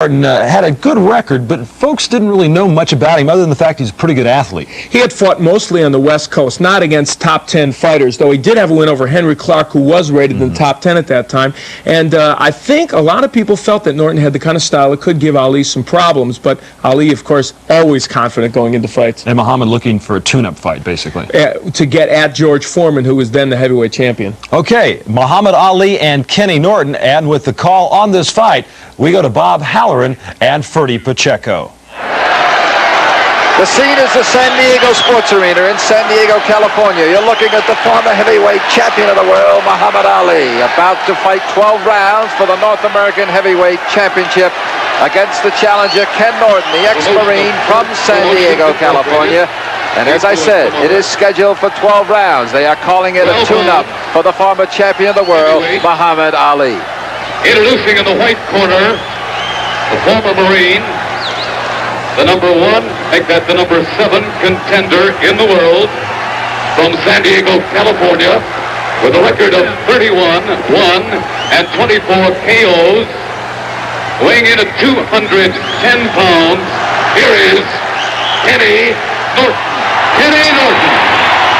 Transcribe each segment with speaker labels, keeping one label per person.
Speaker 1: Norton had a good record, but folks didn't really know much about him other than the fact he's a pretty good athlete.
Speaker 2: He had fought mostly on the West Coast, not against top 10 fighters, though he did have a win over Henry Clark, who was rated in the top 10 at that time. And I think a lot of people felt that Norton had the kind of style that could give Ali some problems, but Ali, of course, always confident going into fights.
Speaker 1: And Muhammad looking for a tune-up fight, basically.
Speaker 2: To get at George Foreman, who was then the heavyweight champion.
Speaker 1: Okay, Muhammad Ali and Kenny Norton, and with the call on this fight, we go to Bob Halloran and Ferdy Pacheco.
Speaker 3: The scene is the San Diego Sports Arena in San Diego, California. You're looking at the former heavyweight champion of the world, Muhammad Ali, about to fight 12 rounds for the North American Heavyweight Championship against the challenger, Ken Norton, the ex-Marine from San Diego, California. And as I said, it is scheduled for 12 rounds. They are calling it a tune-up for the former champion of the world, Muhammad Ali.
Speaker 4: Introducing in the white corner, the former Marine, the number 1, make that the number 7 contender in the world, from San Diego, California, with a record of 31-1 and 24 KOs, weighing in at 210 pounds. Here is Kenny Norton. Kenny Norton.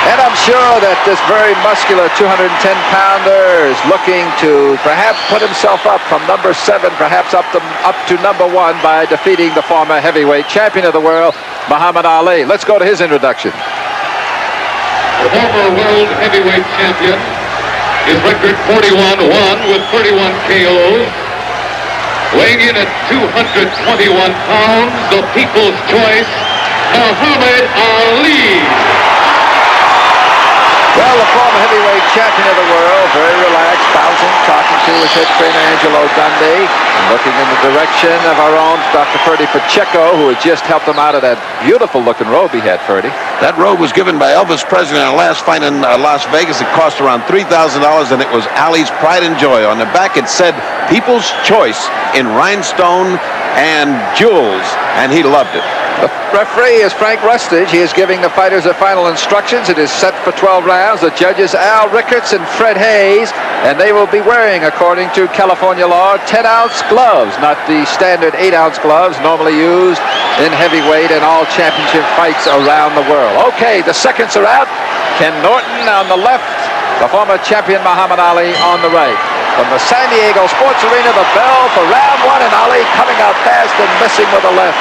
Speaker 3: And I'm sure that this very muscular 210-pounder is looking to perhaps put himself up from number 7, perhaps up to number 1 by defeating the former heavyweight champion of the world, Muhammad Ali. Let's go to his introduction.
Speaker 4: The former world heavyweight champion, his record 41-1 with 31 KOs, weighing in at 221 pounds, the people's choice, Muhammad Ali.
Speaker 3: Well, the former heavyweight champion of the world, very relaxed, bouncing, talking to his head trainer, Angelo Dundee, and looking in the direction of our own Dr. Ferdy Pacheco, who had just helped him out of that beautiful-looking robe he had, Ferdy.
Speaker 5: That robe was given by Elvis Presley in our last fight in Las Vegas. It cost around $3,000, and it was Ali's pride and joy. On the back, it said, People's Choice in rhinestone and jewels, and he loved it.
Speaker 3: The referee is Frank Rustage. He is giving the fighters their final instructions. It is set for 12 rounds. The judges, Al Rickards and Fred Hayes, and they will be wearing, according to California law, 10-ounce gloves, not the standard 8-ounce gloves normally used in heavyweight and all championship fights around the world. Okay, the seconds are out. Ken Norton on the left, the former champion Muhammad Ali on the right. From the San Diego Sports Arena, the bell for round 1, and Ali coming out fast and missing with the left.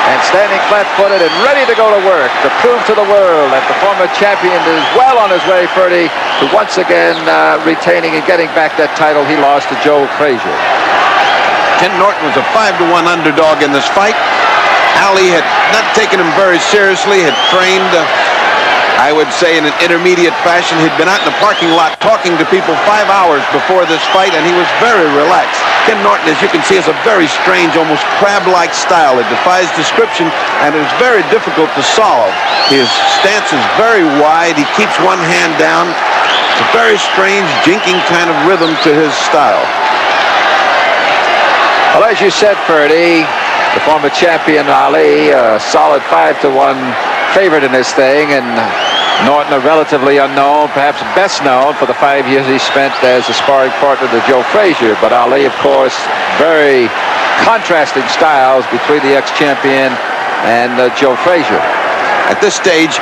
Speaker 3: And standing flat-footed and ready to go to work to prove to the world that the former champion is well on his way, Ferdy, to once again retaining and getting back that title he lost to Joe Frazier.
Speaker 5: Ken Norton was a 5-1 underdog in this fight. Ali had not taken him very seriously, had trained, I would say, in an intermediate fashion. He'd been out in the parking lot talking to people 5 hours before this fight, and he was very relaxed. Ken Norton, as you can see, has a very strange, almost crab-like style. It defies description, and it is very difficult to solve. His stance is very wide. He keeps one hand down. It's a very strange, jinking kind of rhythm to his style.
Speaker 3: Well, as you said, Ferdy, the former champion Ali, a solid 5-1 favorite in this thing, and Norton, a relatively unknown, perhaps best known for the 5 years he spent as a sparring partner to Joe Frazier. But Ali, of course, very contrasting styles between the ex-champion and Joe Frazier.
Speaker 5: At this stage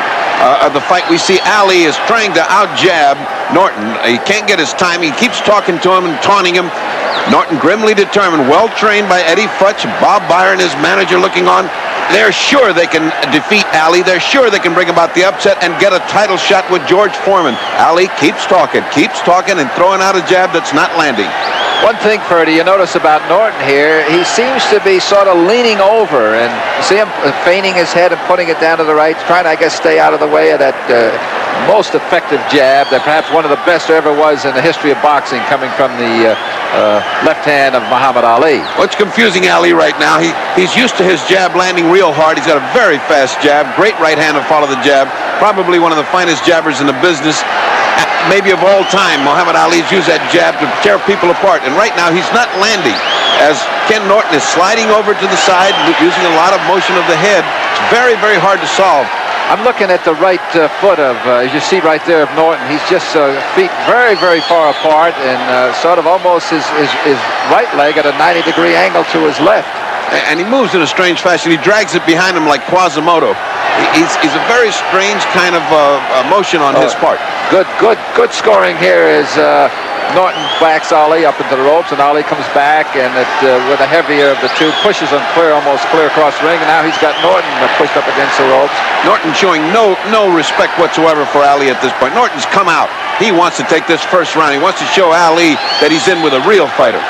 Speaker 5: of the fight, we see Ali is trying to out-jab Norton. He can't get his timing. He keeps talking to him and taunting him. Norton grimly determined, well-trained by Eddie Futch, Bob Byron, his manager, looking on. They're sure they can defeat Ali. They're sure they can bring about the upset and get a title shot with George Foreman. Ali keeps talking and throwing out a jab that's not landing.
Speaker 3: One thing, Ferdy, you notice about Norton here, he seems to be sort of leaning over, and you see him feigning his head and putting it down to the right, trying to, I guess, stay out of the way of that most effective jab, that perhaps one of the best there ever was in the history of boxing, coming from the left hand of Muhammad Ali.
Speaker 5: What's confusing Ali right now, he's used to his jab landing real hard. He's got a very fast jab, great right hand to follow the jab, probably one of the finest jabbers in the business. Maybe of all time, Muhammad Ali's used that jab to tear people apart, and right now he's not landing. As Ken Norton is sliding over to the side, using a lot of motion of the head, it's very, very hard to solve.
Speaker 3: I'm looking at the right foot of, as you see right there, of Norton. He's just feet very, very far apart, and sort of almost his right leg at a 90-degree angle to his left.
Speaker 5: And he moves in a strange fashion. He drags it behind him like Quasimodo. He's a very strange kind of motion on his part.
Speaker 3: Good scoring here is Norton backs Ali up into the ropes, and Ali comes back, and with the heavier of the two, pushes him almost clear across the ring, and now he's got Norton pushed up against the ropes.
Speaker 5: Norton showing no respect whatsoever for Ali at this point. Norton's come out. He wants to take this first round. He wants to show Ali that he's in with a real fighter.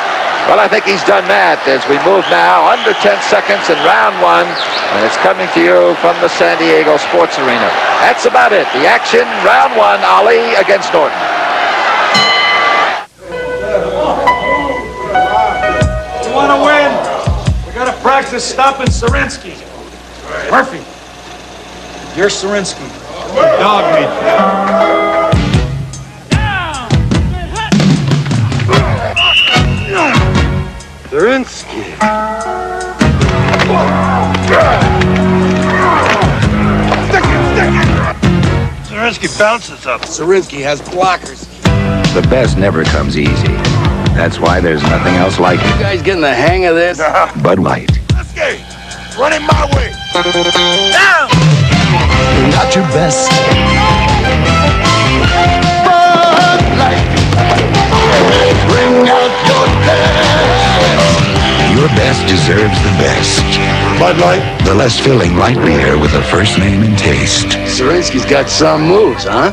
Speaker 3: Well, I think he's done that as we move now under 10 seconds in round one, and it's coming to you from the San Diego Sports Arena. That's about it. The action, round one, Ali against Norton.
Speaker 6: We want to win. We got to practice stopping Sarinsky. Murphy, you're Sarinsky. Dog meat.
Speaker 7: Sarinsky.
Speaker 6: Sarinsky bounces up.
Speaker 7: Sarinsky has blockers.
Speaker 8: The best never comes easy. That's why there's nothing else like
Speaker 7: You
Speaker 8: it.
Speaker 7: guys getting the hang of this?
Speaker 8: Bud Light.
Speaker 6: Sarinsky, running my way.
Speaker 7: Down!
Speaker 8: Not your best.
Speaker 7: Bud Light. Bring out your best.
Speaker 8: Your best deserves the best.
Speaker 6: Bud Light.
Speaker 8: The less filling light beer with a first name and taste.
Speaker 7: Sarinsky's got some moves, huh?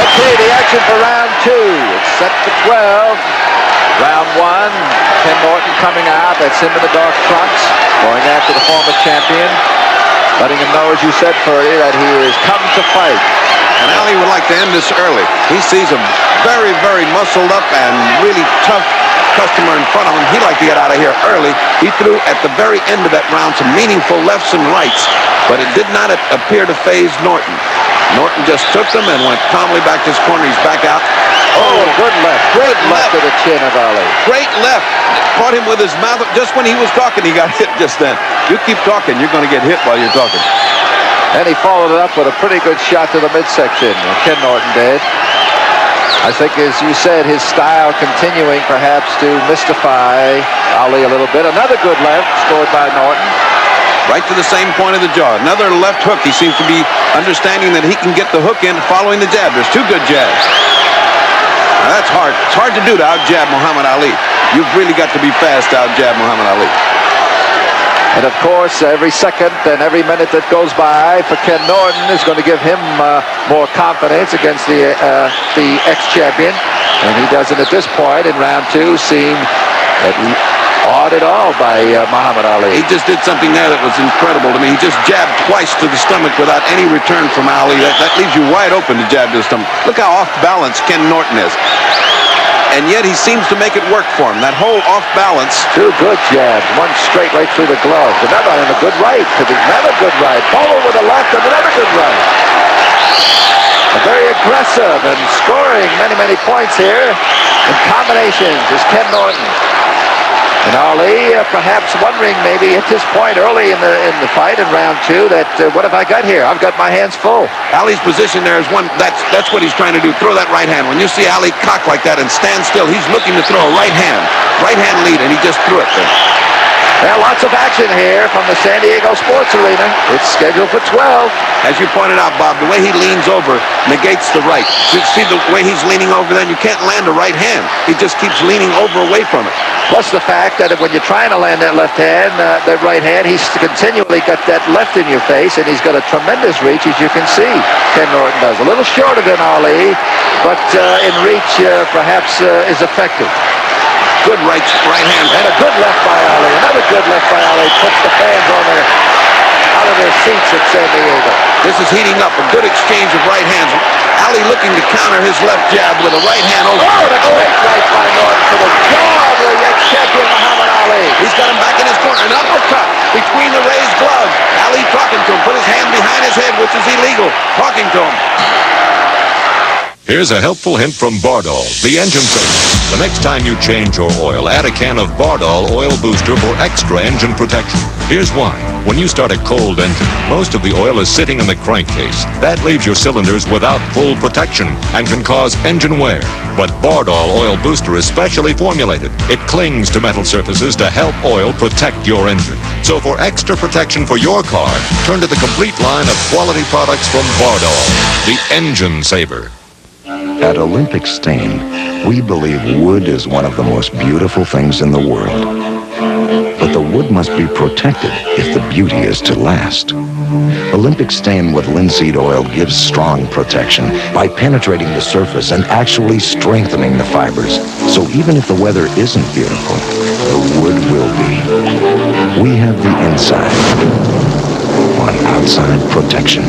Speaker 3: Okay, the action for round two. It's set for 12. Round one, Ken Norton coming out. That's him in the dark trunks, going after the former champion, letting him know, as you said, Ferdy, that he is come to fight.
Speaker 5: And Ali would like to end this early. He sees a very, very muscled up and really tough customer in front of him. He'd like to get out of here early. He threw at the very end of that round some meaningful lefts and rights, but it did not appear to faze Norton. Norton just took them and went calmly back to his corner. He's back out.
Speaker 3: Oh, good left. Great left to the chin of Ali.
Speaker 5: Great left. Caught him with his mouth. Just when he was talking, he got hit just then. You keep talking, you're going to get hit while you're talking.
Speaker 3: And he followed it up with a pretty good shot to the midsection. Ken Norton did. I think, as you said, his style continuing perhaps to mystify Ali a little bit. Another good left scored by Norton.
Speaker 5: Right to the same point of the jaw. Another left hook. He seems to be understanding that he can get the hook in following the jab. There's two good jabs. Now that's hard. It's hard to do to out-jab Muhammad Ali. You've really got to be fast to out-jab Muhammad Ali.
Speaker 3: And of course, every second and every minute that goes by for Ken Norton is going to give him more confidence against the ex-champion. And he doesn't at this point in round two seem awed at all by Muhammad Ali.
Speaker 5: He just did something there that was incredible to me. He just jabbed twice to the stomach without any return from Ali. That leaves you wide open to jab to the stomach. Look how off balance Ken Norton is. And yet he seems to make it work for him. That whole off balance.
Speaker 3: Two good jabs. One straight right through the glove. Another and a good right to the another good right. Followed with a left and another good right. Very aggressive and scoring many points here in combinations is Ken Norton. And Ali perhaps wondering maybe at this point early in the fight in round two that what have I got here? I've got my hands full.
Speaker 5: Ali's position there is one, that's what he's trying to do, throw that right hand. When you see Ali cock like that and stand still, he's looking to throw a right hand lead, and he just threw it there.
Speaker 3: Well, lots of action here from the San Diego Sports Arena. It's scheduled for 12.
Speaker 5: As you pointed out, Bob, the way he leans over negates the right. You see the way he's leaning over, then you can't land a right hand. He just keeps leaning over away from it.
Speaker 3: Plus the fact that when you're trying to land that left hand, that right hand, he's continually got that left in your face, and he's got a tremendous reach, as you can see. Ken Norton does. A little shorter than Ali, but in reach perhaps is effective.
Speaker 5: Good right hand.
Speaker 3: And a good left by Ali. Another good left by Ali. Puts the fans out of their seats at San Diego.
Speaker 5: This is heating up. A good exchange of right hands. Ali looking to counter his left jab with a right hand over.
Speaker 3: Oh, and a great right by Norton to the jaw of the ex-champion Muhammad Ali.
Speaker 5: He's got him back in his corner. An uppercut between the raised gloves. Ali talking to him. Put his hand behind his head, which is illegal. Talking to him.
Speaker 9: Here's a helpful hint from Bardol, the engine saver. The next time you change your oil, add a can of Bardol Oil Booster for extra engine protection. Here's why. When you start a cold engine, most of the oil is sitting in the crankcase. That leaves your cylinders without full protection and can cause engine wear. But Bardol Oil Booster is specially formulated. It clings to metal surfaces to help oil protect your engine. So for extra protection for your car, turn to the complete line of quality products from Bardol, the engine saver.
Speaker 8: At Olympic Stain, we believe wood is one of the most beautiful things in the world. But the wood must be protected if the beauty is to last. Olympic Stain with linseed oil gives strong protection by penetrating the surface and actually strengthening the fibers. So even if the weather isn't beautiful, the wood will be. We have the inside on outside protection.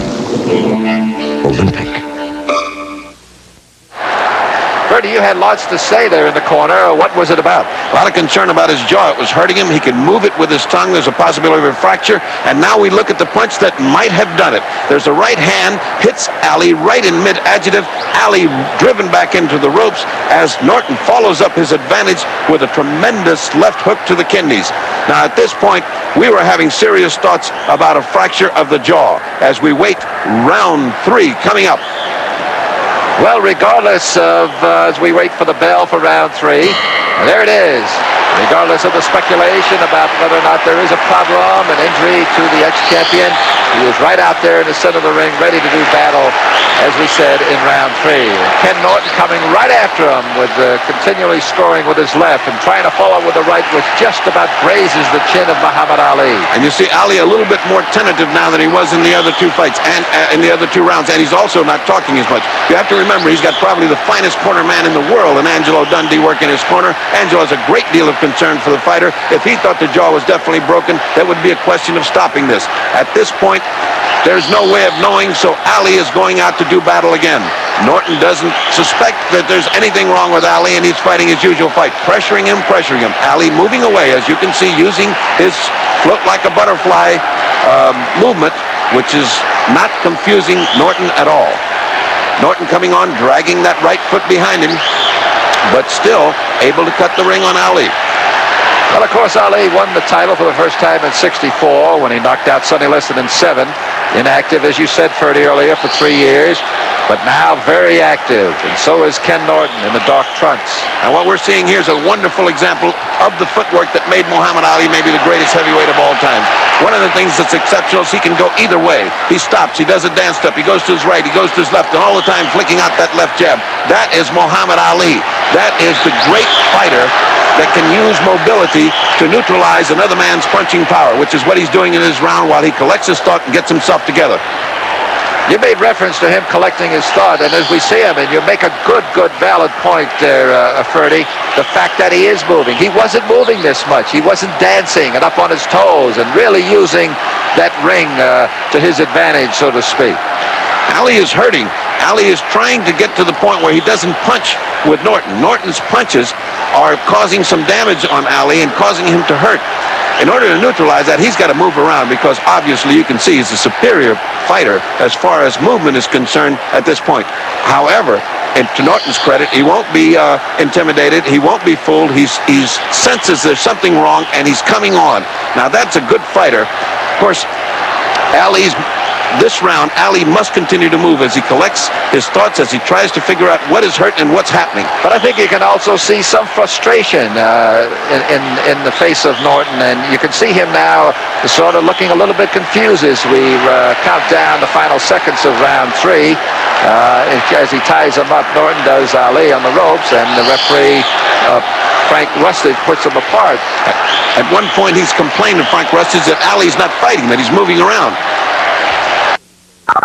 Speaker 8: Olympic.
Speaker 3: Bertie, you had lots to say there in the corner. What was it about?
Speaker 5: A lot of concern about his jaw. It was hurting him. He could move it with his tongue. There's a possibility of a fracture. And now we look at the punch that might have done it. There's a right hand, hits Ali right in mid-adjective. Ali driven back into the ropes as Norton follows up his advantage with a tremendous left hook to the kidneys. Now at this point, we were having serious thoughts about a fracture of the jaw as we wait round 3 coming up.
Speaker 3: Well, regardless of, as we wait for the bell for round 3, there it is. Regardless of the speculation about whether or not there is a problem, an injury to the ex-champion, he was right out there in the center of the ring, ready to do battle, as we said, in round 3. Ken Norton coming right after him with continually scoring with his left and trying to follow with the right, which just about grazes the chin of Muhammad Ali.
Speaker 5: And you see Ali a little bit more tentative now than he was in the other 2 fights and in the other 2 rounds, and he's also not talking as much. You have to remember, he's got probably the finest corner man in the world, and Angelo Dundee working his corner. Angelo has a great deal of concern for the fighter. If he thought the jaw was definitely broken, that would be a question of stopping this. At this point, there's no way of knowing, so Ali is going out to do battle again. Norton doesn't suspect that there's anything wrong with Ali, and he's fighting his usual fight. Pressuring him. Ali moving away, as you can see, using his float like a butterfly movement, which is not confusing Norton at all. Norton coming on, dragging that right foot behind him, but still able to cut the ring on Ali.
Speaker 3: Well, of course, Ali won the title for the first time in '64 when he knocked out Sonny Liston in 7. Inactive, as you said, Ferdy, earlier for 3 years, but now very active, and so is Ken Norton in the dark trunks.
Speaker 5: And what we're seeing here is a wonderful example of the footwork that made Muhammad Ali maybe the greatest heavyweight of all time. One of the things that's exceptional is he can go either way. He stops, he does a dance step, he goes to his right, he goes to his left, and all the time flicking out that left jab. That is Muhammad Ali. That is the great fighter that can use mobility to neutralize another man's punching power, which is what he's doing in his round while he collects his thought and gets himself together.
Speaker 3: You made reference to him collecting his thought, and as we see him, and you make a good, valid point there, Ferdy, the fact that he is moving. He wasn't moving this much. He wasn't dancing and up on his toes and really using that ring to his advantage, so to speak.
Speaker 5: Ali is hurting. Ali is trying to get to the point where he doesn't punch with Norton. Norton's punches are causing some damage on Ali and causing him to hurt. In order to neutralize that, he's got to move around because obviously you can see he's a superior fighter as far as movement is concerned at this point. However, and to Norton's credit, he won't be intimidated. He won't be fooled. He senses there's something wrong, and he's coming on. Now, that's a good fighter. Of course, this round, Ali must continue to move as he collects his thoughts, as he tries to figure out what is hurt and what's happening.
Speaker 3: But I think you can also see some frustration in the face of Norton, and you can see him now sort of looking a little bit confused as we count down the final seconds of round 3. As he ties him up, Norton does Ali on the ropes, and the referee, Frank Rustage, puts them apart.
Speaker 5: At one point, he's complained to Frank Rustage that Ali's not fighting, that he's moving around.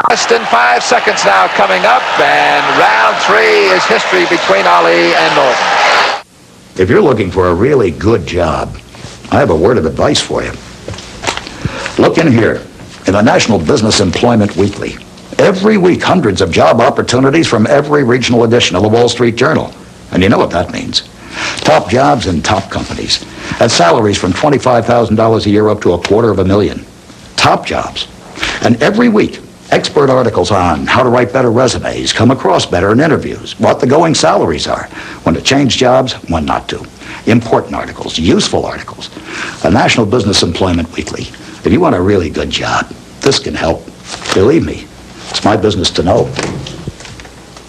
Speaker 3: Less than 5 seconds now coming up, and round 3 is history between Ali and Norton.
Speaker 10: If you're looking for a really good job, I have a word of advice for you. Look in here, in the National Business Employment Weekly. Every week, hundreds of job opportunities from every regional edition of the Wall Street Journal. And you know what that means. Top jobs in top companies. At salaries from $25,000 a year up to $250,000. Top jobs. And every week, Expert articles on how to write better resumes, come across better in interviews, what the going salaries are, when to change jobs, when not to. Important articles, useful articles. A National Business Employment Weekly. If you want a really good job, this can help. Believe me, it's my business to know.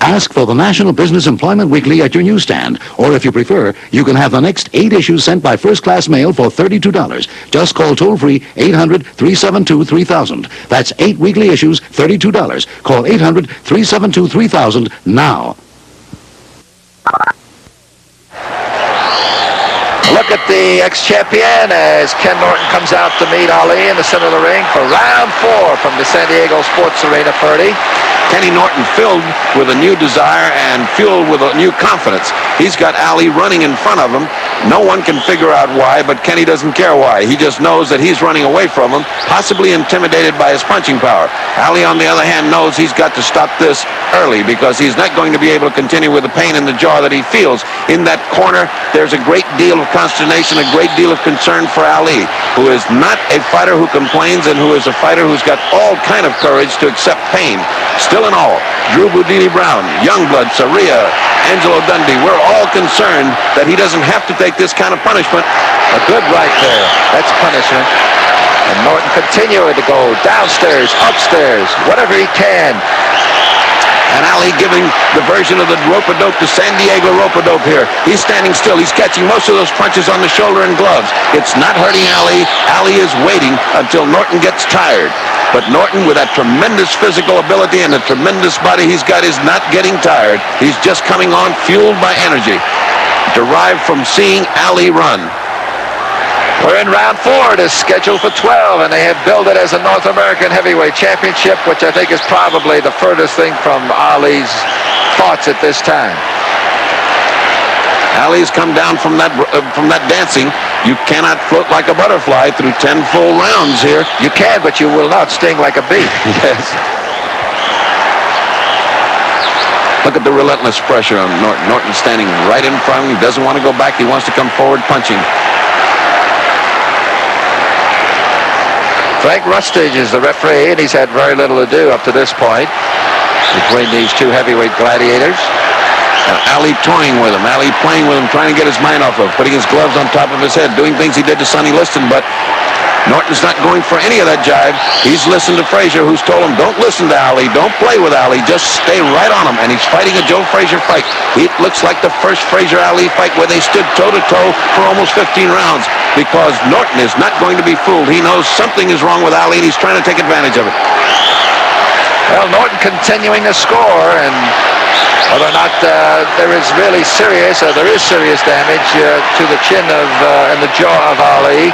Speaker 8: Ask for the National Business Employment Weekly at your newsstand, or if you prefer, you can have the next 8 issues sent by first-class mail for $32. Just call toll-free 800-372-3000. That's 8 weekly issues, $32. Call 800-372-3000 now.
Speaker 3: Look at the ex-champion as Ken Norton comes out to meet Ali in the center of the ring for round 4 from the San Diego Sports Arena, Purdy.
Speaker 5: Kenny Norton filled with a new desire and fueled with a new confidence. He's got Ali running in front of him. No one can figure out why, but Kenny doesn't care why. He just knows that he's running away from him, possibly intimidated by his punching power. Ali, on the other hand, knows he's got to stop this early because he's not going to be able to continue with the pain in the jaw that he feels. In that corner, there's a great deal of consternation, a great deal of concern for Ali, who is not a fighter who complains and who is a fighter who's got all kind of courage to accept pain. Still in all, Drew Boudini Brown, Youngblood, Saria, Angelo Dundee, we're all concerned that he doesn't have to take this kind of punishment.
Speaker 3: A good right there. That's punishment. And Norton continuing to go downstairs, upstairs, whatever he can.
Speaker 5: And Ali giving the version of the rope-a-dope to San Diego rope-a-dope here. He's standing still. He's catching most of those punches on the shoulder and gloves. It's not hurting Ali. Ali is waiting until Norton gets tired. But Norton, with that tremendous physical ability and the tremendous body he's got, is not getting tired. He's just coming on fueled by energy, derived from seeing Ali run.
Speaker 3: We're in round 4. It is scheduled for 12, and they have billed it as a North American Heavyweight Championship, which I think is probably the furthest thing from Ali's thoughts at this time.
Speaker 5: Ali's come down from that dancing. You cannot float like a butterfly through 10 full rounds here.
Speaker 3: You can, but you will not sting like a bee.
Speaker 5: Yes. Look at the relentless pressure on Norton. Norton standing right in front of him. He doesn't want to go back. He wants to come forward punching.
Speaker 3: Frank Rustage is the referee, and he's had very little to do up to this point between these two heavyweight gladiators.
Speaker 5: Ali toying with him, Ali playing with him, trying to get his mind off of, putting his gloves on top of his head, doing things he did to Sonny Liston, but Norton's not going for any of that jive. He's listened to Frazier, who's told him, don't listen to Ali, don't play with Ali, just stay right on him, and he's fighting a Joe Frazier fight. It looks like the first Frazier-Ali fight where they stood toe-to-toe for almost 15 rounds, because Norton is not going to be fooled. He knows something is wrong with Ali, and he's trying to take advantage of it.
Speaker 3: Well, Norton continuing to score, and whether or not there is really serious, or there is serious damage to the chin of and the jaw of Ali,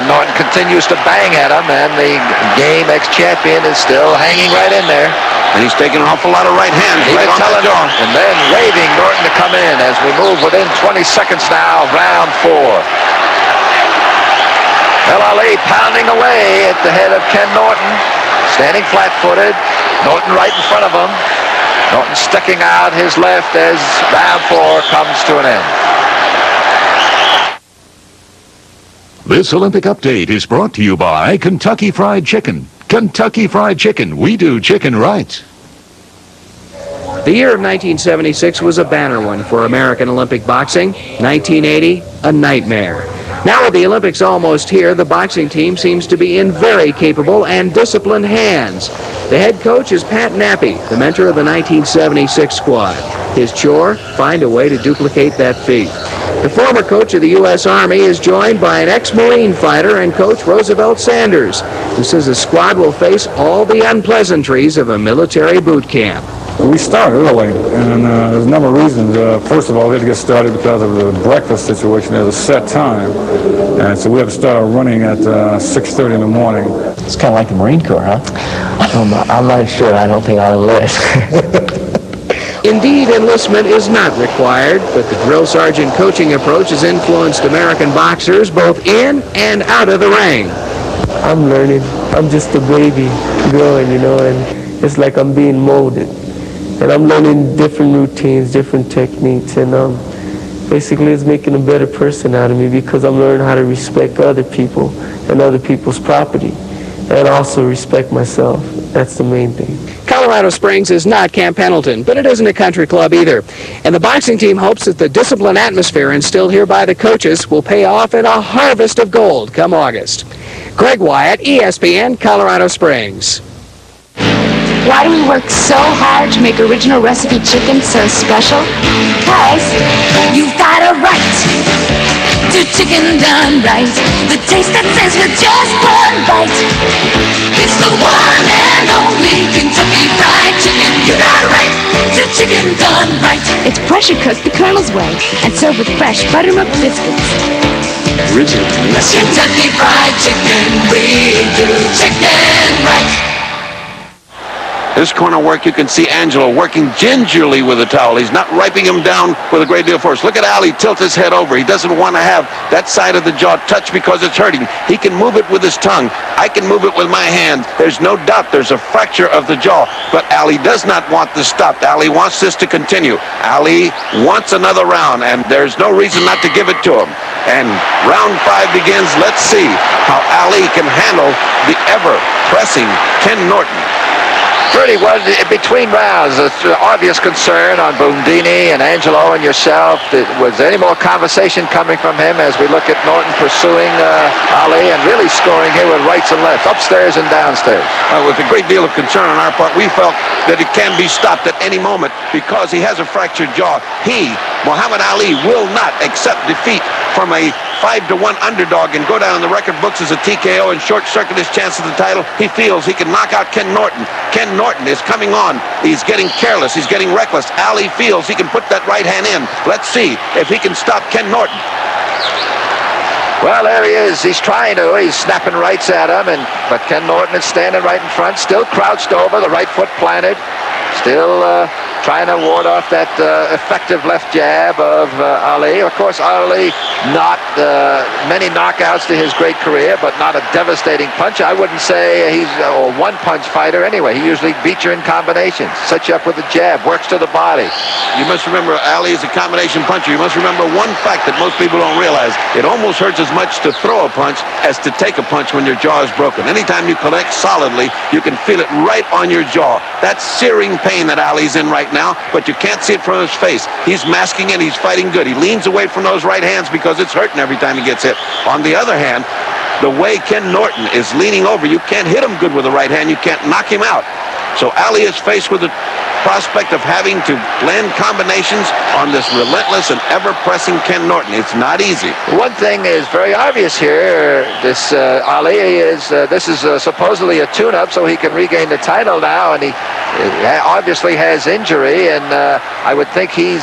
Speaker 3: Norton continues to bang at him, and the game ex-champion is still hanging right in there.
Speaker 5: And he's taking an awful lot of right hands right on the jaw.
Speaker 3: And then waving Norton to come in as we move within 20 seconds now of round 4. Well, Ali pounding away at the head of Ken Norton, standing flat-footed. Norton right in front of him. Norton sticking out his left as round 4 comes to an end.
Speaker 9: This Olympic update is brought to you by Kentucky Fried Chicken. Kentucky Fried Chicken. We do chicken right.
Speaker 11: The year of 1976 was a banner one for American Olympic boxing. 1980, a nightmare. Now with the Olympics almost here, the boxing team seems to be in very capable and disciplined hands. The head coach is Pat Nappy, the mentor of the 1976 squad. His chore, find a way to duplicate that feat. The former coach of the U.S. Army is joined by an ex-Marine fighter and coach Roosevelt Sanders, who says the squad will face all the unpleasantries of a military boot camp.
Speaker 12: We started early, and there's a number of reasons. First of all, we had to get started because of the breakfast situation. There's a set time, and so we had to start running at 6:30 in the morning.
Speaker 13: It's kind of like the Marine Corps, huh? I'm not sure. I don't think I'll enlist.
Speaker 11: Indeed, enlistment is not required, but the drill sergeant coaching approach has influenced American boxers both in and out of the ring.
Speaker 13: I'm learning. I'm just a baby growing, you know, and it's like I'm being molded. And I'm learning different routines, different techniques, and basically it's making a better person out of me because I'm learning how to respect other people and other people's property. and also respect myself. That's the main thing.
Speaker 11: Colorado Springs is not Camp Pendleton, but it isn't a country club either. And the boxing team hopes that the disciplined atmosphere instilled here by the coaches will pay off in a harvest of gold come August. Greg Wyatt, ESPN, Colorado Springs.
Speaker 14: Why do we work so hard to make original recipe chicken so special? Because you've got a right to chicken done right. The taste that says with just one bite. It's the one and only Kentucky Fried Chicken. You got a right to chicken done right. It's pressure cooked the Colonel's way and served with fresh buttermilk biscuits.
Speaker 7: Original.
Speaker 14: Kentucky Fried Chicken, we do chicken right.
Speaker 5: This corner work, you can see Angelo working gingerly with the towel. He's not wiping him down with a great deal of force. Look at Ali tilt his head over. He doesn't want to have that side of the jaw touched because it's hurting. He can move it with his tongue. I can move it with my hand. There's no doubt there's a fracture of the jaw, but Ali does not want this stopped. Ali wants this to continue. Ali wants another round, and there's no reason not to give it to him. And round 5 begins. Let's see how Ali can handle the ever-pressing Ken Norton.
Speaker 3: Pretty well between rounds. It's obvious concern on Bundini and Angelo and yourself. Was there any more conversation coming from him as we look at Norton pursuing Ali and really scoring here with rights and lefts, upstairs and downstairs?
Speaker 5: With a great deal of concern on our part, we felt that it can be stopped at any moment because he has a fractured jaw. He, Muhammad Ali, will not accept defeat from a 5-1 underdog and go down in the record books as a TKO and short-circuit his chance of the title. He feels he can knock out Ken Norton. Ken Norton is coming on. He's getting careless. He's getting reckless. Ali feels he can put that right hand in. Let's see if he can stop Ken Norton.
Speaker 3: Well, there he is. He's trying to. He's snapping rights at him, but Ken Norton is standing right in front, still crouched over, the right foot planted, still trying to ward off that effective left jab of Ali. Of course, Ali, not many knockouts to his great career, but not a devastating puncher. I wouldn't say he's a one-punch fighter anyway. He usually beats you in combinations, sets you up with a jab, works to the body.
Speaker 5: You must remember, Ali is a combination puncher. You must remember one fact that most people don't realize. It almost hurts as much to throw a punch as to take a punch when your jaw is broken. Anytime you collect solidly, you can feel it right on your jaw. That's searing pain that Ali's in right now, but you can't see it from his face. He's masking it. He's fighting good. He leans away from those right hands because it's hurting every time he gets hit. On the other hand, the way Ken Norton is leaning over, you can't hit him good with the right hand. You can't knock him out. So Ali is faced with the prospect of having to blend combinations on this relentless and ever-pressing Ken Norton. It's not easy.
Speaker 3: One thing is very obvious here. This Ali is this is supposedly a tune-up so he can regain the title now, and he obviously has injury, and I would think he's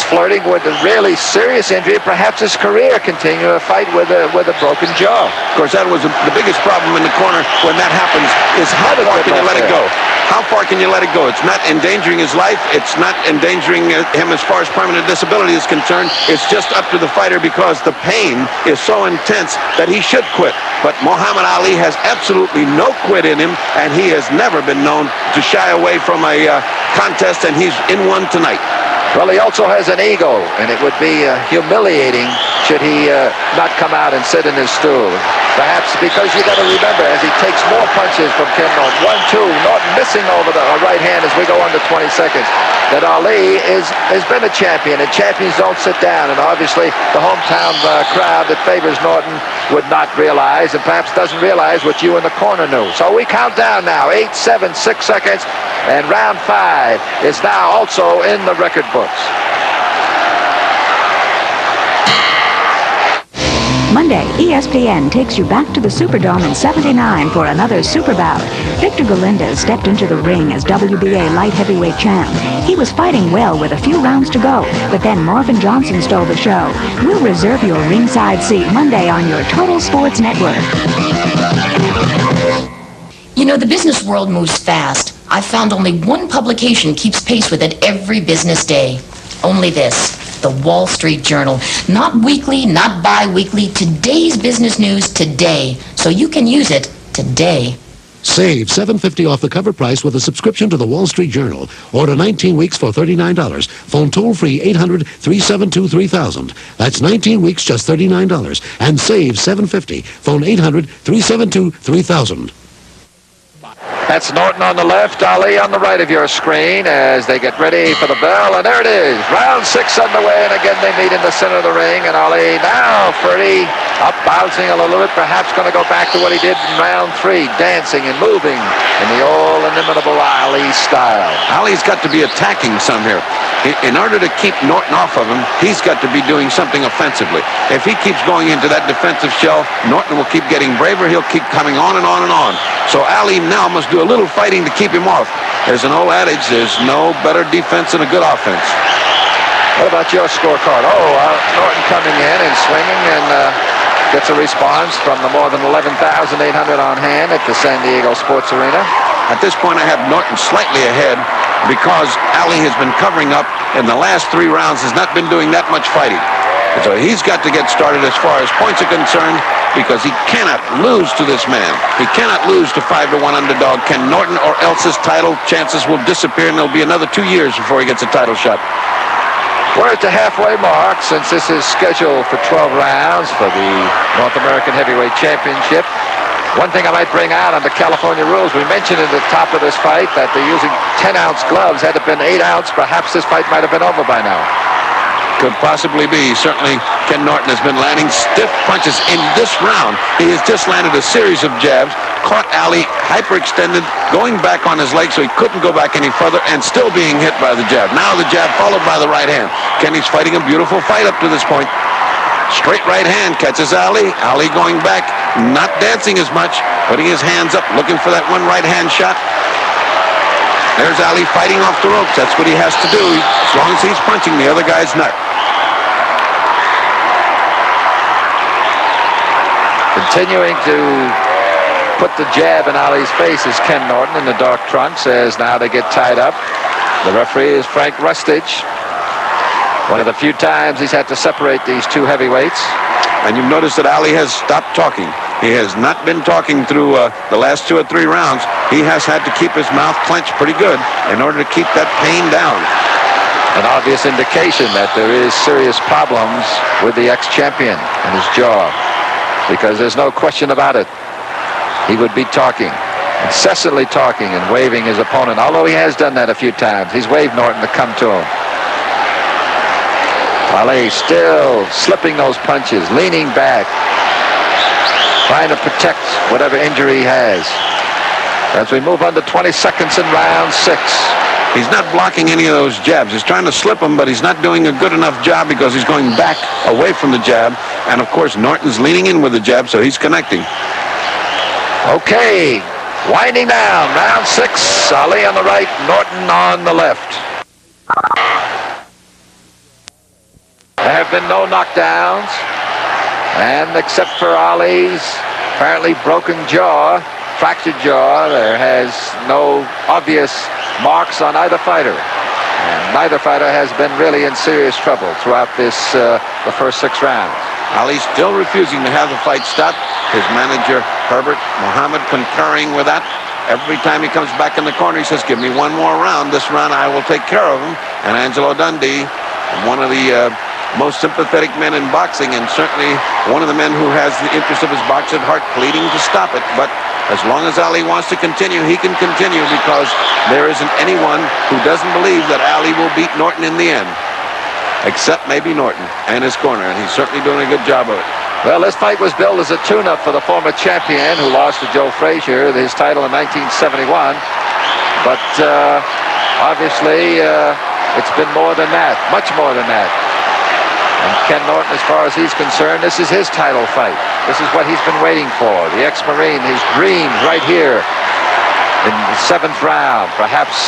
Speaker 3: flirting with a really serious injury, perhaps his career continue a fight with a broken jaw.
Speaker 5: Of course, that was the biggest problem in the corner when that happens, is how far can you let it go? How far can you let it go? It's not endangering his life. It's not endangering him as far as permanent disability is concerned. It's just up to the fighter because the pain is so intense that he should quit. But Muhammad Ali has absolutely no quit in him, and he has never been known to shy away from a contest, and he's in one tonight.
Speaker 3: Well, he also has an ego, and it would be humiliating should he not come out and sit in his stool. Perhaps because you got to remember, as he takes more punches from Ken Norton, 1-2, Norton missing over the right hand as we go under 20 seconds, that Ali has been a champion, and champions don't sit down, and obviously the hometown crowd that favors Norton would not realize, and perhaps doesn't realize what you in the corner knew. So we count down now, 8, 7, 6 seconds, and round 5 is now also in the record books.
Speaker 15: Monday, ESPN takes you back to the Superdome in '79 for another super bout. Victor Galindez stepped into the ring as WBA light heavyweight champ. He was fighting well with a few rounds to go, but then Marvin Johnson stole the show. We'll reserve your ringside seat Monday on your Total Sports Network.
Speaker 14: You know, the business world moves fast. I've found only one publication keeps pace with it every business day. Only this. The Wall Street Journal. Not weekly, not bi-weekly. Today's business news today. So you can use it today.
Speaker 16: Save $7.50 off the cover price with a subscription to the Wall Street Journal. Order 19 weeks for $39. Phone toll-free 800-372-3000. That's 19 weeks, just $39. And save $7.50. Phone 800-372-3000.
Speaker 3: That's Norton on the left, Ali on the right of your screen as they get ready for the bell. And there it is, round 6 underway. And again, they meet in the center of the ring. And Ali now, Ferdy, up bouncing a little bit, perhaps going to go back to what he did in round 3, dancing and moving in the all inimitable Ali style.
Speaker 5: Ali's got to be attacking some here. In order to keep Norton off of him, he's got to be doing something offensively. If he keeps going into that defensive shell, Norton will keep getting braver. He'll keep coming on and on and on. So Ali now must do a little fighting to keep him off. There's an old adage, there's no better defense than a good offense.
Speaker 3: What about your scorecard? Norton coming in and swinging and gets a response from the more than 11,800 on hand at the San Diego Sports Arena.
Speaker 5: At this point, I have Norton slightly ahead because Ali has been covering up in the last 3 rounds, has not been doing that much fighting. So he's got to get started as far as points are concerned because he cannot lose to this man. He cannot lose to 5-1 underdog Ken Norton, or else his title chances will disappear and there'll be another 2 years before he gets a title shot.
Speaker 3: We're at the halfway mark since this is scheduled for 12 rounds for the North American Heavyweight Championship. One thing I might bring out on the California rules, we mentioned at the top of this fight that they're using 10-ounce gloves. Had it been 8-ounce, perhaps this fight might have been over by now.
Speaker 5: Could possibly be. Certainly, Ken Norton has been landing stiff punches in this round. He has just landed a series of jabs, caught Ali hyperextended, going back on his leg so he couldn't go back any further, and still being hit by the jab. Now the jab followed by the right hand. Kenny's fighting a beautiful fight up to this point. Straight right hand catches Ali. Ali going back, not dancing as much, putting his hands up, looking for that one right hand shot. There's Ali fighting off the ropes. That's what he has to do. As long as he's punching, the other guy's not.
Speaker 3: Continuing to put the jab in Ali's face is Ken Norton in the dark trunks as now they get tied up. The referee is Frank Rustich. One of the few times he's had to separate these two heavyweights.
Speaker 5: And you've noticed that Ali has stopped talking. He has not been talking through the last 2 or 3 rounds. He has had to keep his mouth clenched pretty good in order to keep that pain down.
Speaker 3: An obvious indication that there is serious problems with the ex-champion and his jaw, because there's no question about it. He would be talking, incessantly talking and waving his opponent, although he has done that a few times. He's waved Norton to come to him. Ali still slipping those punches, leaning back, trying to protect whatever injury he has. As we move under 20 seconds in round 6.
Speaker 5: He's not blocking any of those jabs. He's trying to slip them, but he's not doing a good enough job because he's going back away from the jab. And, of course, Norton's leaning in with the jab, so he's connecting.
Speaker 3: Okay, winding down, round 6. Ali on the right, Norton on the left. There have been no knockdowns, and except for Ali's apparently broken jaw, fractured jaw, there has no obvious marks on either fighter. And neither fighter has been really in serious trouble throughout this, the first 6 rounds.
Speaker 5: Ali still refusing to have the fight stopped. His manager, Herbert Muhammad, concurring with that. Every time he comes back in the corner, he says, give me one more round. This round I will take care of him. And Angelo Dundee, one of the most sympathetic men in boxing, and certainly one of the men who has the interest of his boxing heart, pleading to stop it. But as long as Ali wants to continue, he can continue, because there isn't anyone who doesn't believe that Ali will beat Norton in the end, except maybe Norton and his corner, and he's certainly doing a good job of it.
Speaker 3: Well, this fight was billed as a tune-up for the former champion who lost to Joe Frazier, his title in 1971. But obviously, it's been more than that, much more than that. And Ken Norton, as far as he's concerned, this is his title fight. This is what he's been waiting for. The ex-Marine, his dreams right here in the 7th round. Perhaps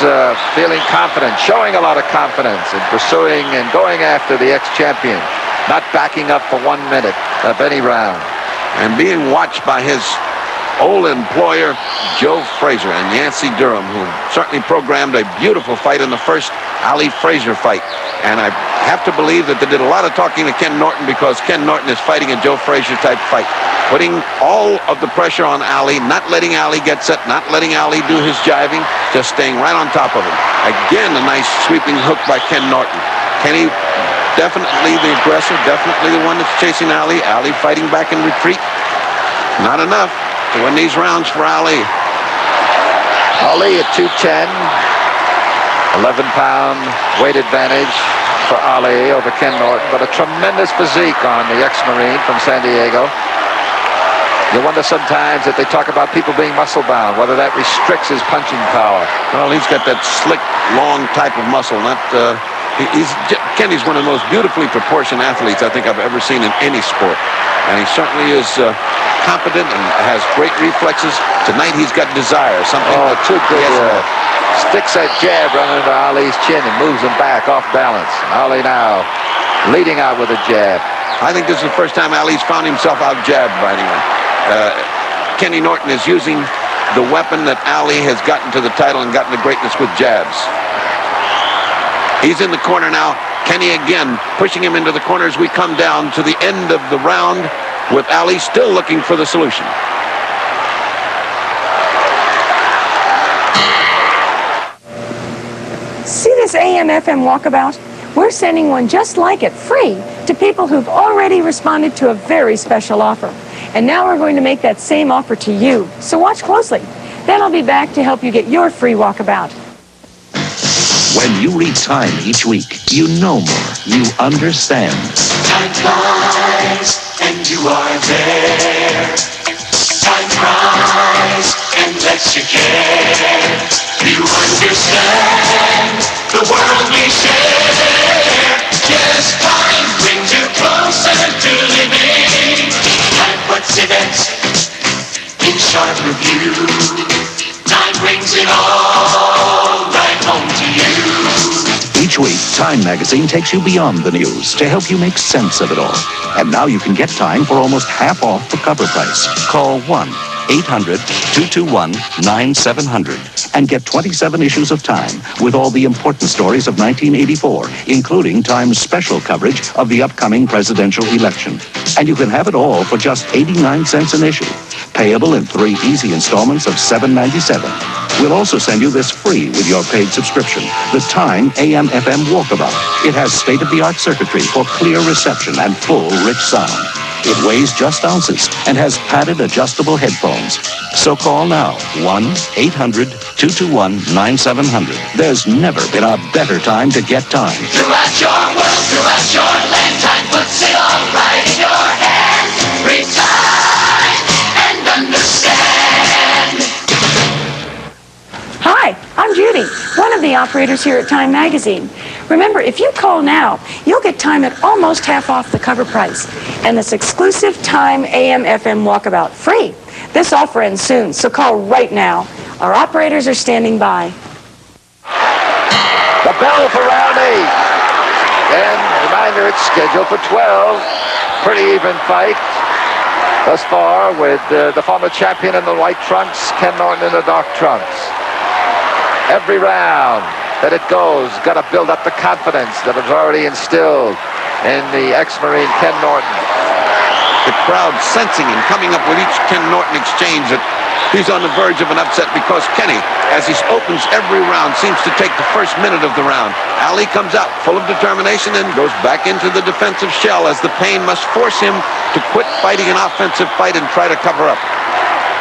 Speaker 3: feeling confident, showing a lot of confidence in pursuing and going after the ex-champion. Not backing up for 1 minute of any round.
Speaker 5: And being watched by his old employer, Joe Frazier, and Yancey Durham, who certainly programmed a beautiful fight in the first Ali Frazier fight. And I have to believe that they did a lot of talking to Ken Norton because Ken Norton is fighting a Joe Frazier type fight. Putting all of the pressure on Ali, not letting Ali get set, not letting Ali do his jiving, just staying right on top of him. Again, a nice sweeping hook by Ken Norton. Kenny, definitely the aggressor, definitely the one that's chasing Ali. Ali fighting back in retreat. Not enough to win these rounds for Ali.
Speaker 3: Ali at 210. 11-pound weight advantage for Ali over Ken Norton, but a tremendous physique on the ex-Marine from San Diego. You wonder sometimes that they talk about people being muscle-bound, whether that restricts his punching power.
Speaker 5: Well, he's got that slick, long type of muscle. Kenny's one of the most beautifully proportioned athletes I think I've ever seen in any sport. And he certainly is competent and has great reflexes. Tonight he's got desire. Something
Speaker 3: too good. Sticks that jab running into Ali's chin and moves him back off balance. Ali now leading out with a jab.
Speaker 5: I think this is the first time Ali's found himself out-jabbed by anyone. Kenny Norton is using the weapon that Ali has gotten to the title and gotten to greatness with jabs. He's in the corner now. Kenny again pushing him into the corner as we come down to the end of the round with Ali still looking for the solution.
Speaker 15: See this AM/FM walkabout? We're sending one just like it, free, to people who've already responded to a very special offer. And now we're going to make that same offer to you. So watch closely. Then I'll be back to help you get your free walkabout.
Speaker 8: When you read Time each week, you know more. You understand.
Speaker 7: Time flies, and you are there. Time cries and lets you care. You understand the world we share. Yes, time brings you closer to living. Time puts events in sharp review. Time brings it all right home to you.
Speaker 8: Each week, Time magazine takes you beyond the news to help you make sense of it all. And now you can get Time for almost half off the cover price. Call 1-800-221-9700 and get 27 issues of Time with all the important stories of 1984, including Time's special coverage of the upcoming presidential election. And you can have it all for just 89 cents an issue, payable in 3 easy installments of $7.97. We'll also send you this free with your paid subscription, the Time AM/FM Walkabout. It has state-of-the-art circuitry for clear reception and full, rich sound. It weighs just ounces and has padded adjustable headphones. So call now, 1-800-221-9700. There's never been a better time to get Time.
Speaker 7: Throughout your world, throughout your land, time puts it all right in your hands. Read time and understand.
Speaker 15: Hi, I'm Judy, one of the operators here at Time Magazine. Remember, if you call now, you'll get Time at almost half off the cover price. And this exclusive Time AM/FM walkabout free. This offer ends soon, so call right now. Our operators are standing by.
Speaker 3: The bell for round 8. And reminder, it's scheduled for 12. Pretty even fight thus far with the former champion in the white trunks, Ken Norton in the dark trunks. Every round that it goes, got to build up the confidence that was already instilled in the ex-Marine Ken Norton.
Speaker 5: The crowd sensing and coming up with each Ken Norton exchange that he's on the verge of an upset because Kenny, as he opens every round, seems to take the first minute of the round. Ali comes out full of determination and goes back into the defensive shell as the pain must force him to quit fighting an offensive fight and try to cover up.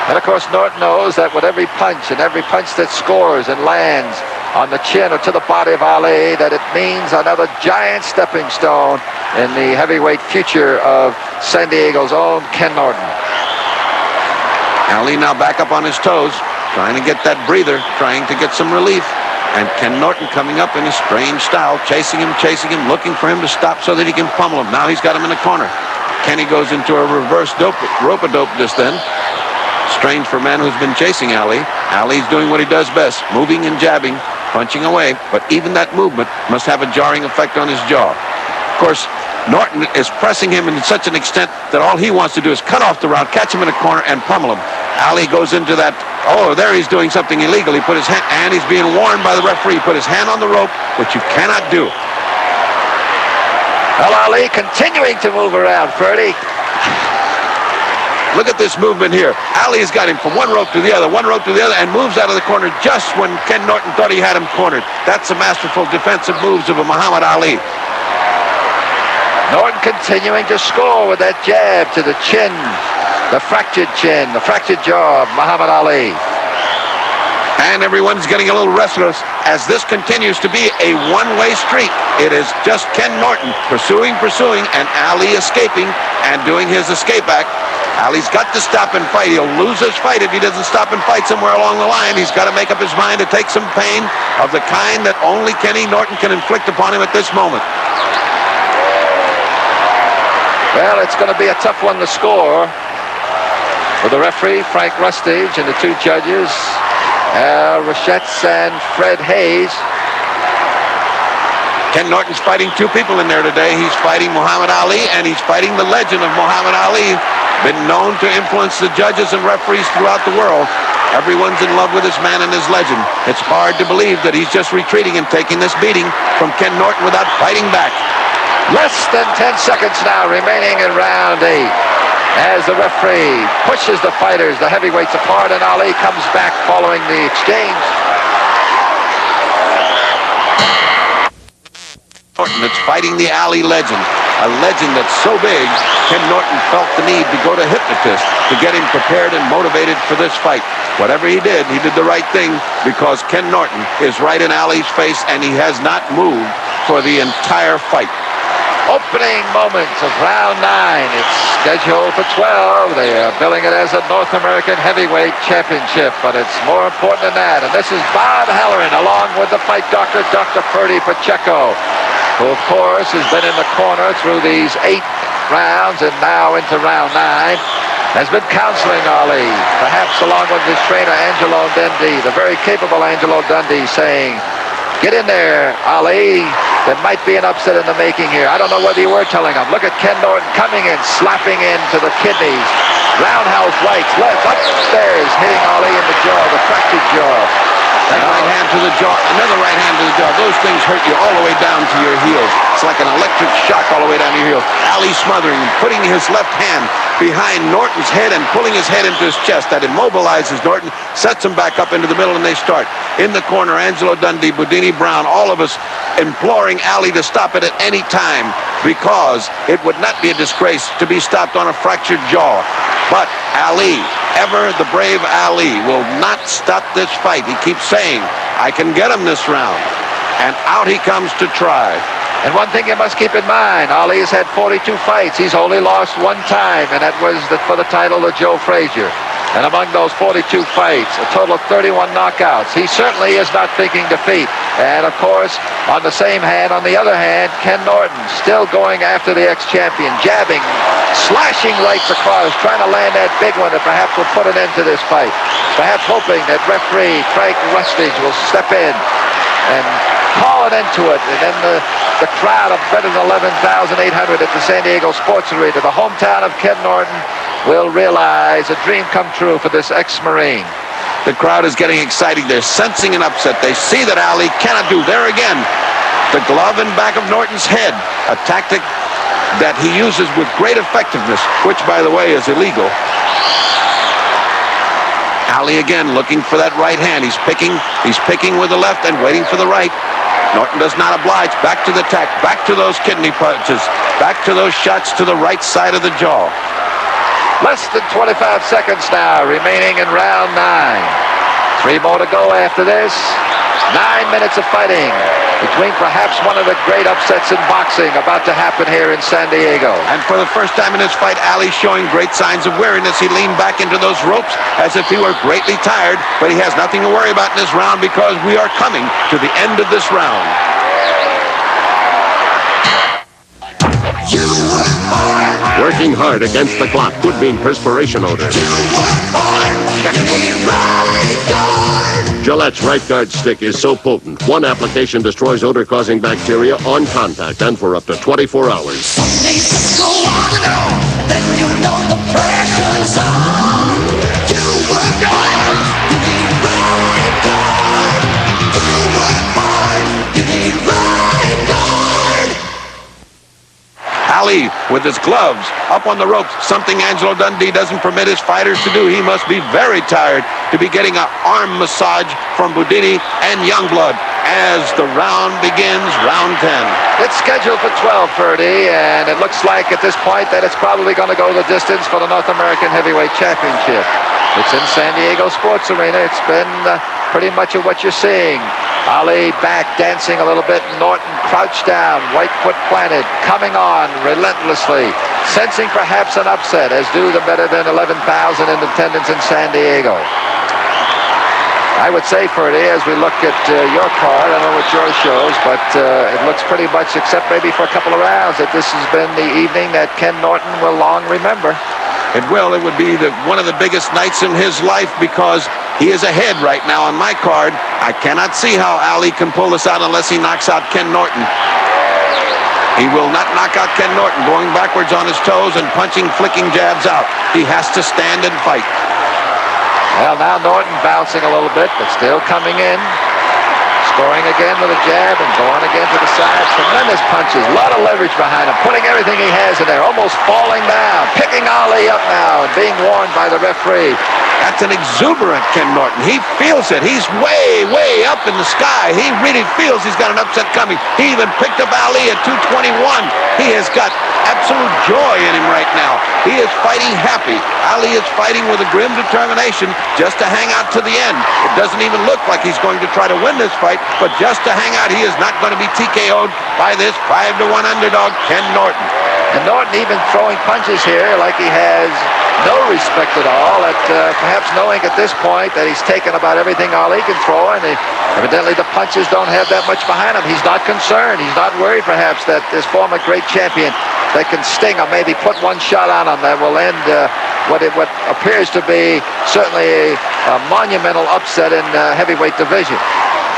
Speaker 3: And of course, Norton knows that with every punch and every punch that scores and lands on the chin or to the body of Ali, that it means another giant stepping stone in the heavyweight future of San Diego's own Ken Norton.
Speaker 5: Ali now back up on his toes, trying to get that breather, trying to get some relief. And Ken Norton coming up in a strange style, chasing him, looking for him to stop so that he can pummel him. Now he's got him in the corner. Kenny goes into a reverse rope-a-dope just then. Strange for a man who's been chasing Ali. Ali's doing what he does best, moving and jabbing, punching away, but even that movement must have a jarring effect on his jaw. Of course, Norton is pressing him in such an extent that all he wants to do is cut off the round, catch him in a corner, and pummel him. Ali goes into that. Oh, there he's doing something illegal. He put his hand, and he's being warned by the referee. He put his hand on the rope, which you cannot do.
Speaker 3: Well, Ali continuing to move around, Ferdy.
Speaker 5: Look at this movement here. Ali's got him from one rope to the other, and moves out of the corner just when Ken Norton thought he had him cornered. That's the masterful defensive moves of a Muhammad Ali.
Speaker 3: Norton continuing to score with that jab to the chin, the fractured jaw of Muhammad Ali.
Speaker 5: And everyone's getting a little restless as this continues to be a one-way street. It is just Ken Norton pursuing, and Ali escaping and doing his escape act. Ali's got to stop and fight. He'll lose this fight if he doesn't stop and fight somewhere along the line. He's got to make up his mind to take some pain of the kind that only Kenny Norton can inflict upon him at this moment.
Speaker 3: Well, it's going to be a tough one to score for the referee, Frank Rustage, and the two judges, Al Rachetz and Fred Hayes.
Speaker 5: Ken Norton's fighting two people in there today. He's fighting Muhammad Ali, and he's fighting the legend of Muhammad Ali, been known to influence the judges and referees throughout the world. Everyone's in love with this man and his legend. It's hard to believe that he's just retreating and taking this beating from Ken Norton without fighting back.
Speaker 3: Less than 10 seconds now remaining in round 8 as the referee pushes the fighters, the heavyweights, apart, and Ali comes back following the exchange.
Speaker 5: Norton that's fighting the Ali legend, a legend that's so big, Ken Norton felt the need to go to hypnotist to get him prepared and motivated for this fight. Whatever he did the right thing, because Ken Norton is right in Ali's face, and he has not moved for the entire fight.
Speaker 3: Opening moments of round 9. It's scheduled for 12. They are billing it as a North American Heavyweight Championship, but it's more important than that. And this is Bob Halloran along with the fight doctor, Dr. Ferdy Pacheco, who, of course, has been in the corner through these 8 rounds and now into round 9. Has been counseling Ali, perhaps along with his trainer, Angelo Dundee, the very capable Angelo Dundee, saying, "Get in there, Ali. There might be an upset in the making here." I don't know whether you were telling him. Look at Ken Norton coming in, slapping into the kidneys. Roundhouse rights, left, upstairs, hitting Ali in the jaw, the fractured jaw.
Speaker 5: That right hand to the jaw, another right hand to the jaw. Those things hurt you all the way down to your heels. It's like an electric shock all the way down to your heels. Ali smothering, putting his left hand behind Norton's head and pulling his head into his chest. That immobilizes Norton, sets him back up into the middle, and they start. In the corner, Angelo Dundee, Boudini Brown, all of us imploring Ali to stop it at any time, because it would not be a disgrace to be stopped on a fractured jaw. But Ali, ever the brave Ali, will not stop this fight. He keeps saying, "I can get him this round." And out he comes to try.
Speaker 3: And one thing you must keep in mind, Ali has had 42 fights. He's only lost one time, and that was for the title of Joe Frazier. And among those 42 fights, a total of 31 knockouts. He certainly is not thinking defeat. And, of course, on the same hand, on the other hand, Ken Norton still going after the ex-champion, jabbing, slashing rights across, trying to land that big one that perhaps will put an end to this fight. Perhaps hoping that referee Frank Rustage will step in and call it into it. And then the crowd of better than 11,800 at the San Diego Sports Arena, the hometown of Ken Norton, will realize a dream come true for this ex-Marine.
Speaker 5: The crowd is getting excited. They're sensing an upset. They see that Ali cannot do. There again, the glove in back of Norton's head, a tactic that he uses with great effectiveness, which, by the way, is illegal. Ali again looking for that right hand. He's picking with the left and waiting for the right. Norton does not oblige. Back to the attack. Back to those kidney punches. Back to those shots to the right side of the jaw.
Speaker 3: Less than 25 seconds now remaining in round 9. 3 more to go after this. 9 minutes of fighting between perhaps one of the great upsets in boxing about to happen here in San Diego.
Speaker 5: And for the first time in this fight, Ali showing great signs of weariness. He leaned back into those ropes as if he were greatly tired, but he has nothing to worry about in this round because we are coming to the end of this round.
Speaker 16: Working hard against the clock could mean perspiration odor. Gillette's Right Guard stick is so potent, one application destroys odor-causing bacteria on contact and for up to 24 hours.
Speaker 7: Then you know the pressure's on.
Speaker 5: Ali with his gloves up on the ropes, something Angelo Dundee doesn't permit his fighters to do. He must be very tired to be getting an arm massage from Boudini and Youngblood as the round begins, round 10.
Speaker 3: It's scheduled for 12:30, and it looks like at this point that it's probably going to go the distance for the North American Heavyweight Championship. It's in San Diego Sports Arena. It's been pretty much of what you're seeing. Ali back, dancing a little bit. Norton crouched down, right foot planted, coming on relentlessly, sensing perhaps an upset, as do the better than 11,000 in attendance in San Diego. I would say, Ferdy, as we look at your card, I don't know what yours shows, but it looks pretty much, except maybe for a couple of rounds, that this has been the evening that Ken Norton will long remember.
Speaker 5: It will. It would be one of the biggest nights in his life because he is ahead right now on my card. I cannot see how Ali can pull this out unless he knocks out Ken Norton. He will not knock out Ken Norton, going backwards on his toes and punching, flicking jabs out. He has to stand and fight.
Speaker 3: Well, now Norton bouncing a little bit, but still coming in. Scoring again with a jab and going again to the side. Tremendous punches, a lot of leverage behind him, putting everything he has in there, almost falling down, picking Ali up now and being warned by the referee.
Speaker 5: That's an exuberant Ken Norton. He feels it. He's way, way up in the sky. He really feels he's got an upset coming. He even picked up Ali at 221. He has got absolute joy in him right now. He is fighting happy. Ali is fighting with a grim determination just to hang out to the end. It doesn't even look like he's going to try to win this fight, but just to hang out. He is not going to be TKO'd by this 5-1 underdog, Ken Norton.
Speaker 3: And Norton even throwing punches here like he has no respect at all, at perhaps knowing at this point that he's taken about everything Ali can throw, and evidently the punches don't have that much behind him. He's not concerned. He's not worried perhaps that this former great champion that can sting him, maybe put one shot on him that will end what appears to be certainly a monumental upset in heavyweight division.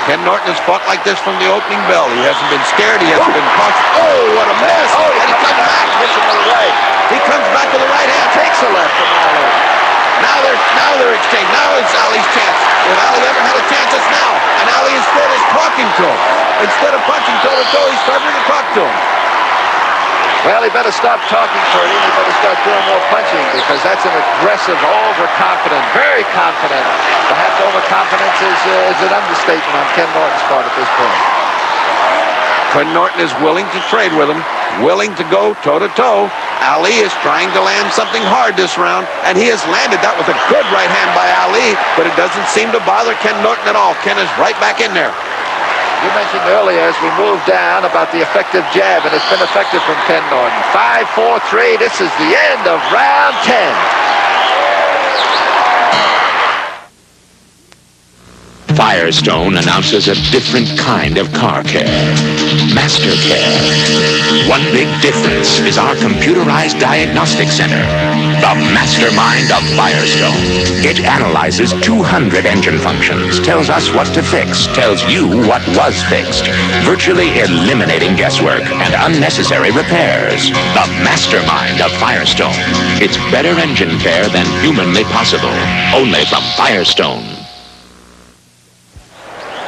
Speaker 5: Ken Norton has fought like this from the opening bell. He hasn't been scared. He hasn't been punched. Oh, what a mess.
Speaker 3: Oh,
Speaker 5: and he comes back.
Speaker 3: Hits him with the right.
Speaker 5: He comes back with the right hand.
Speaker 3: Takes the left from Ali.
Speaker 5: Now they're exchanged. Now it's Ali's chance. If Ali ever had a chance, it's now. And Ali instead is talking to him. Instead of punching toe-to-toe, he's starting to talk to him.
Speaker 3: Well, he better stop talking, Ferdy. He better start doing more punching, because that's an aggressive, overconfident, very confident. Perhaps overconfidence is an understatement on Ken Norton's part at this point.
Speaker 5: Ken Norton is willing to trade with him, willing to go toe-to-toe. Ali is trying to land something hard this round, and he has landed that with a good right hand by Ali, but it doesn't seem to bother Ken Norton at all. Ken is right back in there.
Speaker 3: You mentioned earlier as we moved down about the effective jab, and it's been effective from Ken Norton. 5-4-3. This is the end of round 10.
Speaker 17: Firestone announces a different kind of car care. Master Care. One big difference is our computerized diagnostic center. The mastermind of Firestone. It analyzes 200 engine functions, tells us what to fix, tells you what was fixed, virtually eliminating guesswork and unnecessary repairs. The mastermind of Firestone. It's better engine care than humanly possible. Only from Firestone.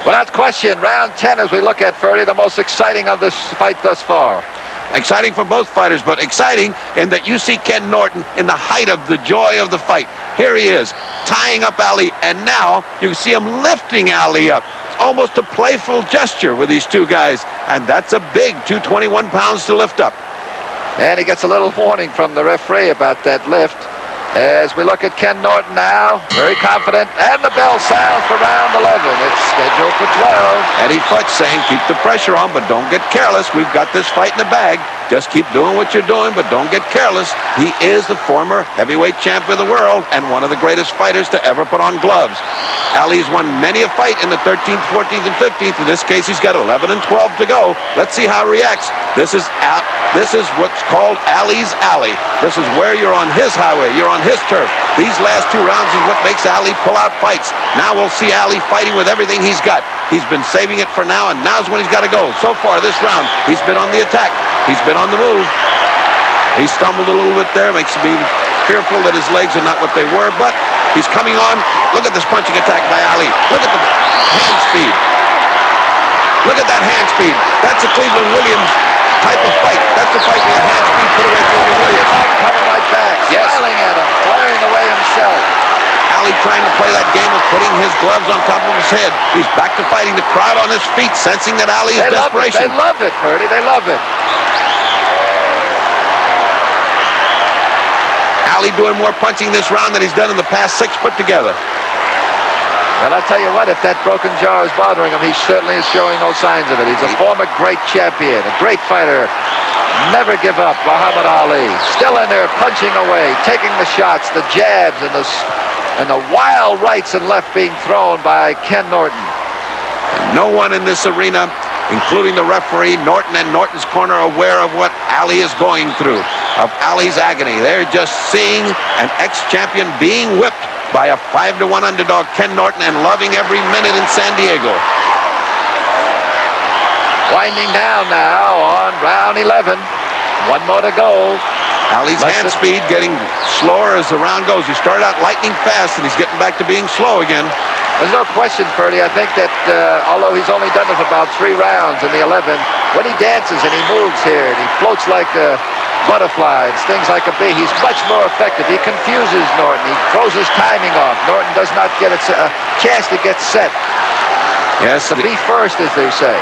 Speaker 3: Without question, round 10 as we look at, Ferdy, the most exciting of this fight thus far.
Speaker 5: Exciting for both fighters, but exciting in that you see Ken Norton in the height of the joy of the fight. Here he is, tying up Ali, and now you see him lifting Ali up. It's almost a playful gesture with these two guys, and that's a big 221 pounds to lift up.
Speaker 3: And he gets a little warning from the referee about that lift. As we look at Ken Norton now, very confident, and the bell sounds for round 11. It's scheduled for 12.
Speaker 5: Eddie Futch saying, keep the pressure on, but don't get careless. We've got this fight in the bag. Just keep doing what you're doing, but don't get careless. He is the former heavyweight champion of the world and one of the greatest fighters to ever put on gloves. Ali's won many a fight in the 13th, 14th, and 15th. In this case, he's got 11 and 12 to go. Let's see how he reacts. This is what's called Ali's alley. This is where you're on his highway. You're on his turf. These last two rounds is what makes Ali pull out fights. Now we'll see Ali fighting with everything he's got. He's been saving it for now, and now's when he's got to go. So far this round, he's been on the attack. He's been on the move. He stumbled a little bit there, makes me fearful that his legs are not what they were, but he's coming on. Look at this punching attack by Ali. Look at the hand speed. Look at that hand speed. That's a Cleveland Williams type of fight. That's the fight where hand speed trying to play that game of putting his gloves on top of his head. He's back to fighting. The crowd on his feet, sensing that Ali is desperation.
Speaker 3: They love it, Purdy. They love it.
Speaker 5: Ali doing more punching this round than he's done in the past 6 put together.
Speaker 3: And I'll tell you what, if that broken jaw is bothering him, he certainly is showing no signs of it. He's a former great champion, a great fighter. Never give up, Muhammad Ali. Still in there, punching away, taking the shots, the jabs, and the wild rights and left being thrown by Ken Norton.
Speaker 5: No one in this arena, including the referee, Norton and Norton's corner, are aware of what Ali is going through, of Ali's agony. They're just seeing an ex-champion being whipped by a 5-1 underdog, Ken Norton, and loving every minute in San Diego.
Speaker 3: Winding down now on round 11. 1 more to go.
Speaker 5: Ali's hand speed getting slower as the round goes. He started out lightning fast, and he's getting back to being slow again.
Speaker 3: There's no question, Purdy. I think that although he's only done it for about 3 rounds in the 11, when he dances and he moves here and he floats like a butterfly and stings like a bee, he's much more effective. He confuses Norton. He throws his timing off. Norton does not get a chance to get set.
Speaker 5: Yes,
Speaker 3: to be first, as they say.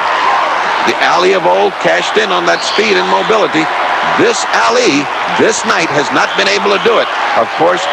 Speaker 5: The Ali of old cashed in on that speed and mobility. This Ali, this night, has not been able to do it. Of course,